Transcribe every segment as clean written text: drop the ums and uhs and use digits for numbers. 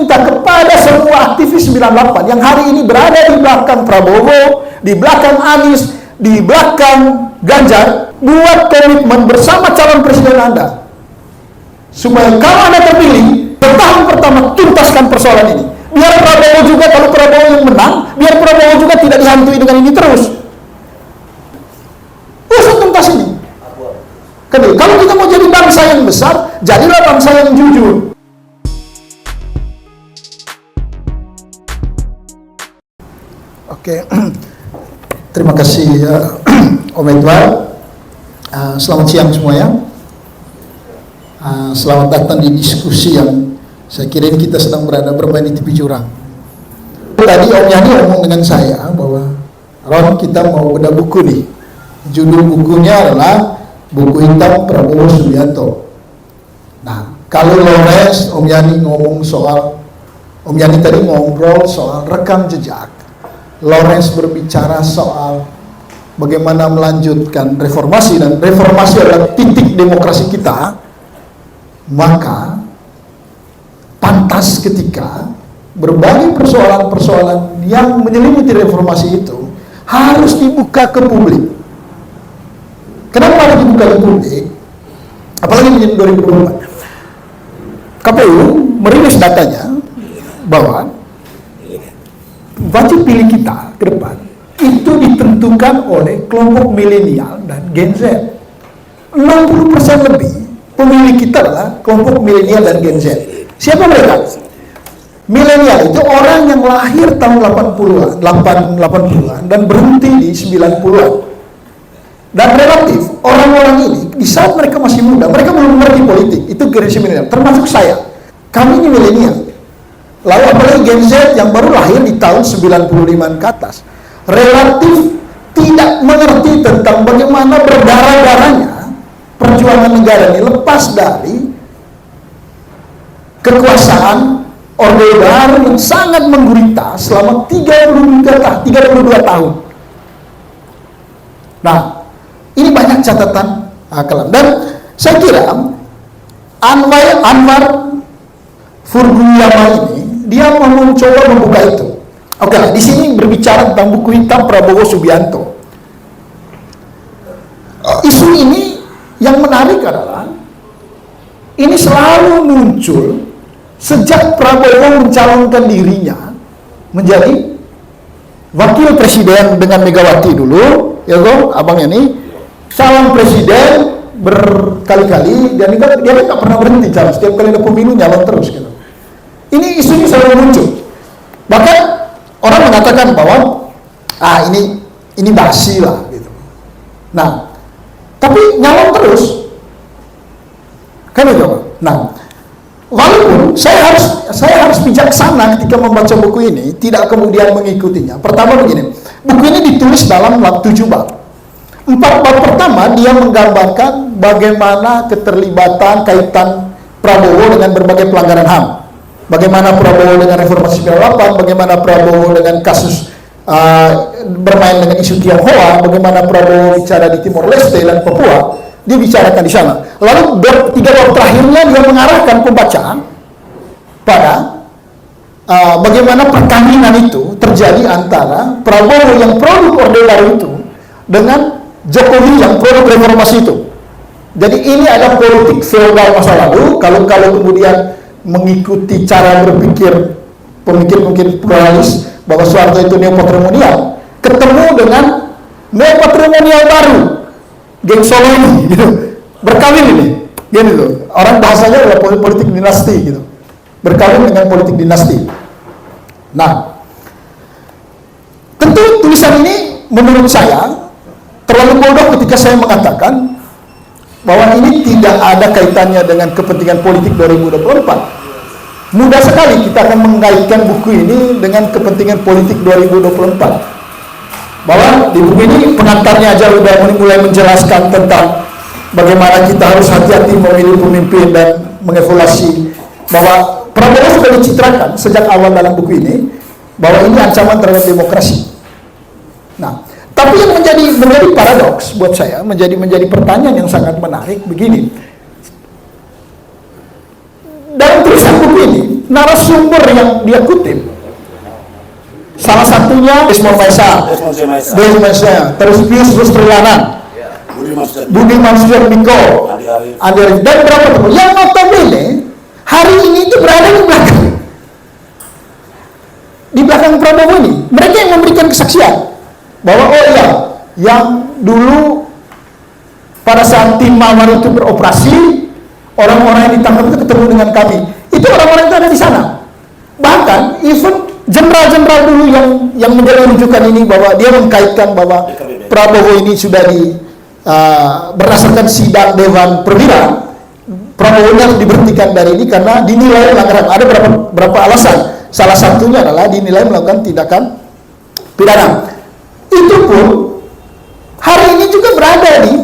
meminta kepada semua aktivis 98 yang hari ini berada di belakang Prabowo, di belakang Anies, di belakang Ganjar, buat komitmen bersama calon presiden Anda. Supaya kalau Anda terpilih, tahun pertama tuntaskan persoalan ini. Biar Prabowo juga, kalau Prabowo yang menang, biar Prabowo juga tidak dihantui dengan ini terus. Usut tuntas ini. Kalau kita mau jadi bangsa yang besar, jadilah bangsa yang jujur. Oke, terima kasih Om Edward. Selamat siang semuanya. Selamat datang di diskusi yang saya kira kita sedang bermain di tepi jurang. Tadi Om Yani ngomong dengan saya bahwa Ron, kita mau bedah buku nih. Judul bukunya adalah Buku Hitam Prabowo Subianto. Nah, kalau Lawrence, Om Yani ngomong soal, Om Yani tadi ngobrol soal rekam jejak. Lawrence berbicara soal bagaimana melanjutkan reformasi, dan reformasi adalah titik demokrasi kita. Maka pantas ketika berbagai persoalan-persoalan yang menyelimuti reformasi itu harus dibuka ke publik. Kenapa harus dibuka ke publik? Apalagi di 2024. KPU merilis datanya bahwa wajib pilih kita ke depan itu ditentukan oleh kelompok milenial dan Gen Z. 60% lebih pemilih kita adalah kelompok milenial dan Gen Z. Siapa mereka? Milenial itu orang yang lahir tahun 80-an dan berhenti di 90-an. Dan relatif orang-orang ini di saat mereka masih muda, mereka belum mengerti politik. Itu generasi milenial, termasuk saya. Kami ini milenial. Lalu apalagi Gen Z yang baru lahir di tahun 95 ke atas, relatif tidak mengerti tentang bagaimana berdarah-darahnya perjuangan negara ini lepas dari kekuasaan Orde Baru yang sangat menggurita selama 32 tahun. Nah, ini banyak catatan kelam. Dan saya kira Anwar Furguyama ini dia mau mencoba membuka itu. Oke, di sini berbicara tentang Buku Hitam Prabowo Subianto. Isu ini yang menarik adalah ini selalu muncul sejak Prabowo mencalonkan dirinya menjadi wakil presiden dengan Megawati dulu, ya dong, abangnya nih calon presiden berkali-kali, dan dia kan nggak pernah berhenti calon, setiap kali ada pemilu nyalon terus gitu. Ini isunya selalu muncul. Bahkan orang mengatakan bahwa ini basi lah gitu. Nah, tapi nyalon terus kan itu. Nah, walaupun saya harus bijaksana ketika membaca buku ini, tidak kemudian mengikutinya. Pertama begini, buku ini ditulis dalam 7 bab. 4 bab pertama dia menggambarkan bagaimana keterlibatan kaitan Prabowo dengan berbagai pelanggaran HAM. Bagaimana Prabowo dengan reformasi 98, bagaimana Prabowo dengan kasus bermain dengan isu Tionghoa, bagaimana Prabowo bicara di Timor Leste dan Papua, dia bicarakan di sana. Lalu 3 bab terakhirnya dia mengarahkan pembacaan pada bagaimana perkawinan itu terjadi antara Prabowo yang produk Orde Baru itu dengan Jokowi yang produk reformasi itu. Jadi ini ada politik feodal masa lalu. Kalau kemudian mengikuti cara berpikir pemikir mungkin pluralis bahwa Soeharto itu neopatrimonial, ketemu dengan neopatrimonial baru, geng Solo ini, gitu, berkawin ini, gitu. Orang bahasanya adalah politik dinasti, gitu, berkawin dengan politik dinasti. Nah, tentu tulisan ini menurut saya terlalu bodoh ketika saya mengatakan bahwa ini tidak ada kaitannya dengan kepentingan politik 2024. Mudah sekali kita akan mengaitkan buku ini dengan kepentingan politik 2024. Bahwa di buku ini pengantarnya aja udah mulai menjelaskan tentang bagaimana kita harus hati-hati memilih pemimpin dan mengevaluasi, bahwa Prabowo sudah dicitrakan sejak awal dalam buku ini bahwa ini ancaman terhadap demokrasi. Nah, tapi yang menjadi paradoks buat saya, menjadi pertanyaan yang sangat menarik begini. Dalam tulisan buku ini, narasumber yang dia kutip, salah satunya Desmond Maesa, terus Pius Rustrianan, Budiman Sujatmiko, Andi Arief, dan berapa teman yang notabene hari ini itu berada di belakang Prabowo ini. Mereka yang memberikan kesaksian bahwa oh iya, yang dulu pada saat tim Mawar itu beroperasi, orang-orang yang ditangkap itu ketemu dengan kami. Itu orang-orang itu ada di sana. Bahkan even jenderal-jenderal dulu yang menjadi rujukan ini, bahwa dia mengkaitkan bahwa Prabowo ini sudah berdasarkan sidang Dewan Perwira, Prabowo ini harus diberhentikan dari ini karena dinilai melanggar. Ada berapa alasan. Salah satunya adalah dinilai melakukan tindakan pidana. Itu pun hari ini juga berada di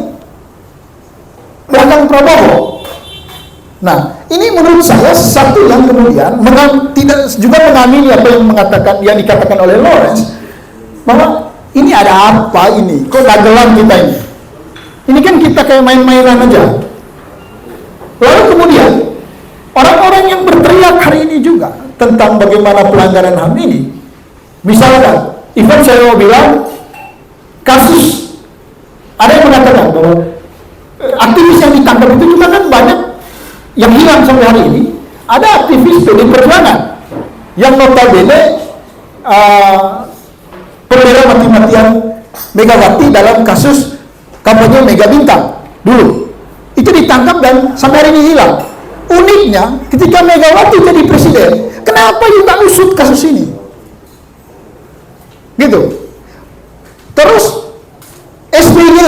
belakang Prabowo. Nah, ini menurut saya sesuatu yang kemudian tidak juga mengamini apa yang dikatakan oleh Lawrence, bahwa ini ada apa ini? Kok dagelan kita ini? Ini kan kita kayak main-mainan aja. Lalu kemudian orang-orang yang berteriak hari ini juga tentang bagaimana pelanggaran HAM ini, misalkan, even saya mau bilang kasus, ada yang mengatakan bahwa aktivis yang ditangkap itu juga kan banyak yang hilang sampai hari ini. Ada aktivis PD Perjuangan yang notabene pembela mati-matian Megawati dalam kasus kampanye Mega Bintang dulu. Itu ditangkap dan sampai hari ini hilang. Uniknya, ketika Megawati jadi presiden, kenapa juga usut kasus ini? Gitu. Terus SBY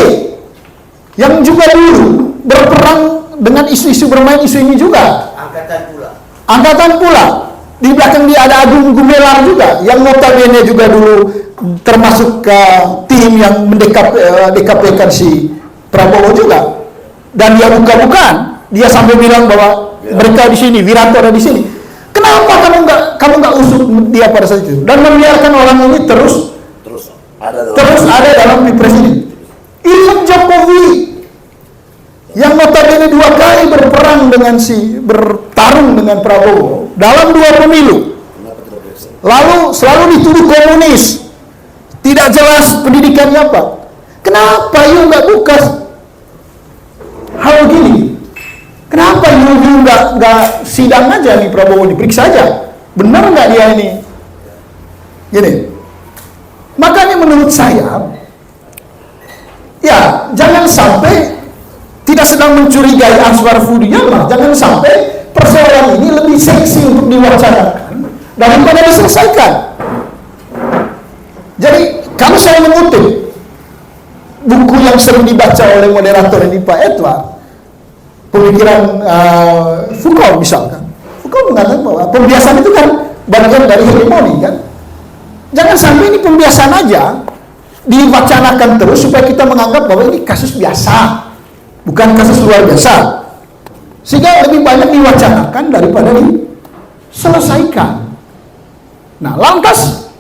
yang juga dulu berperang dengan isu-isu, bermain isu ini juga. Angkatan pula. Di belakang dia ada Agung Gumelar juga, yang notabene juga dulu termasuk ke tim yang mendekapkan si Prabowo juga. Dan dia buka-bukaan, dia sampai bilang bahwa mereka di sini, Wiranto ada di sini. Kenapa kamu nggak usut dia pada saat itu dan membiarkan orang ini terus ada dalam pilpres ini? Even Jokowi yang notabene 2 kali bertarung dengan Prabowo dalam 2 pemilu, lalu selalu dituduh komunis, tidak jelas pendidikannya apa. Kenapa you nggak buka hal gini? Kenapa you nggak sidang aja nih Prabowo, diperiksa aja, benar nggak dia ini? Gini, makanya menurut saya, ya jangan sampai tidak sedang mencurigai Answar Fudiyama, jangan sampai persoalan ini lebih seksi untuk diwacanakan daripada diselesaikan. Jadi kalau saya mengutip buku yang sering dibaca oleh moderator ini Pak Edward, pemikiran Foucault misalkan, Foucault mengatakan bahwa pembiasaan itu kan bagian dari hegemoni kan. Jangan sampai ini pembiasaan aja diwacanakan terus supaya kita menganggap bahwa ini kasus biasa, bukan kasus luar biasa, sehingga lebih banyak diwacanakan daripada diselesaikan. Nah, lantas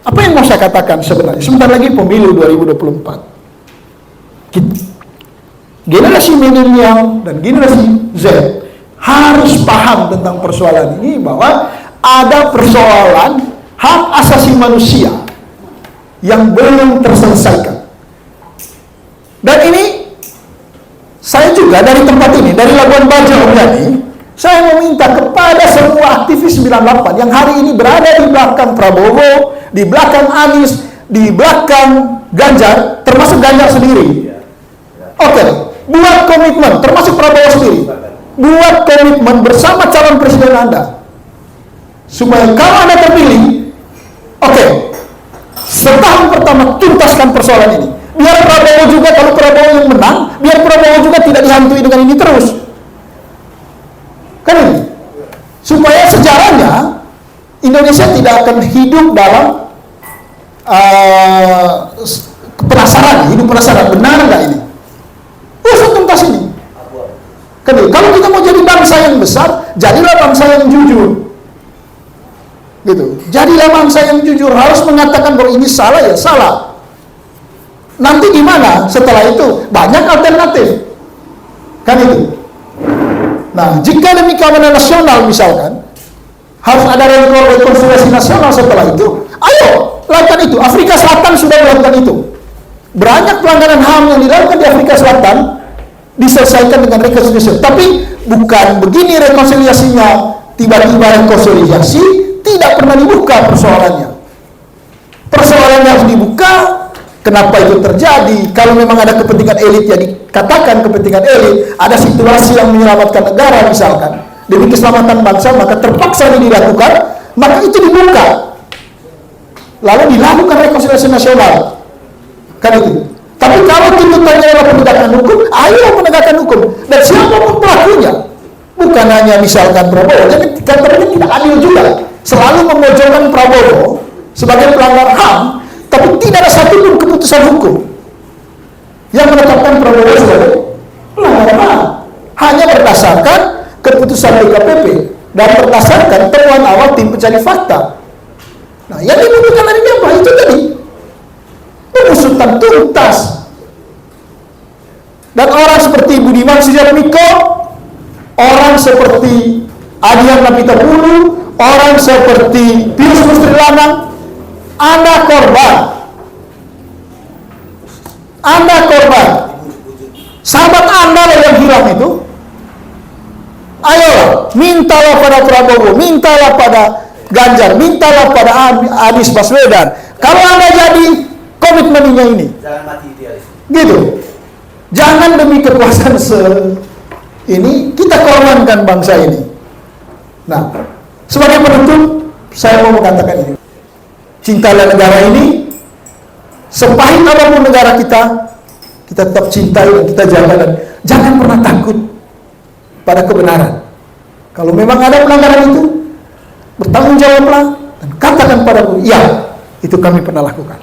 apa yang mau saya katakan sebenarnya? Sebentar lagi pemilu 2024. Generasi milenial dan generasi Z harus paham tentang persoalan ini, bahwa ada persoalan hak asasi manusia yang belum terselesaikan. Dan ini saya juga dari tempat ini, dari Labuan Bajo ini, saya meminta kepada semua aktivis 98 yang hari ini berada di belakang Prabowo, di belakang Anies, di belakang Ganjar, termasuk Ganjar sendiri. Oke, buat komitmen, termasuk Prabowo sendiri, buat komitmen bersama calon presiden Anda, supaya kalau Anda terpilih, oke, setahun pertama tuntaskan persoalan ini. Biar Prabowo juga, kalau Prabowo yang menang, biar Prabowo juga tidak dihantui dengan ini terus. Kan ini? Supaya sejarahnya Indonesia tidak akan hidup dalam hidup penasaran, benar nggak ini? Usut tuntas ini. Kan ini? Kalau kita mau jadi bangsa yang besar, jadilah bangsa yang jujur. Gitu. Jadilah bangsa yang jujur, harus mengatakan bahwa ini salah ya salah. Nanti gimana setelah itu? Banyak alternatif. Kan itu. Nah, jika demi keamanan nasional misalkan, Harus ada rekonsiliasi nasional setelah itu. Ayo, lakukan itu. Afrika Selatan sudah melakukan itu. Banyak pelanggaran HAM yang dilakukan di Afrika Selatan diselesaikan dengan rekonsiliasi. Tapi bukan begini rekonsiliasinya. Tiba-tiba rekonsiliasi tidak pernah dibuka persoalannya. Persoalannya harus dibuka. Kenapa itu terjadi? Kalau memang ada kepentingan elit, ya dikatakan kepentingan elit. Ada situasi yang menyelamatkan negara misalkan, demi keselamatan bangsa, maka terpaksa ini dilakukan, maka itu dibuka. Lalu dilakukan rekonsiliasi nasional. Kan itu. Tapi kalau tuntutannya adalah penegakan hukum, ayo penegakan hukum. Dan siapapun pelakunya. Bukan hanya misalkan Prabowo, jadi katanya tidak adil juga. Selalu memojokkan Prabowo sebagai pelanggar HAM, tapi tidak ada satupun keputusan hukum yang menetapkan Prabowo sebagai pelanggar HAM. Hanya berdasarkan keputusan DKPP dan berdasarkan temuan awal tim pencari fakta. Nah, yang dibutuhkan hari ini apa? Itu tadi pengusutan tuntas. Dan orang seperti Budiman Sujatmiko, orang seperti Adian Napitapulu, orang seperti Pius Mustri Lanang, Anda korban. Anda korban. Sahabat Anda yang hilang itu. Ayolah, mintalah pada Prabowo, mintalah pada Ganjar, mintalah pada Anies Baswedan. Kalau Anda jadi komitmennya ini. Jangan mati idealis. Gitu. Jangan demi kekuasaan ini kita korbankan bangsa ini. Nah, sebagai penutup, saya mau mengatakan ini. Cintalah negara ini, sepahit apapun negara kita tetap cintai dan kita jaga, dan jangan pernah takut pada kebenaran. Kalau memang ada pelanggaran itu, bertanggung jawablah dan katakan padaku, ya, itu kami pernah lakukan.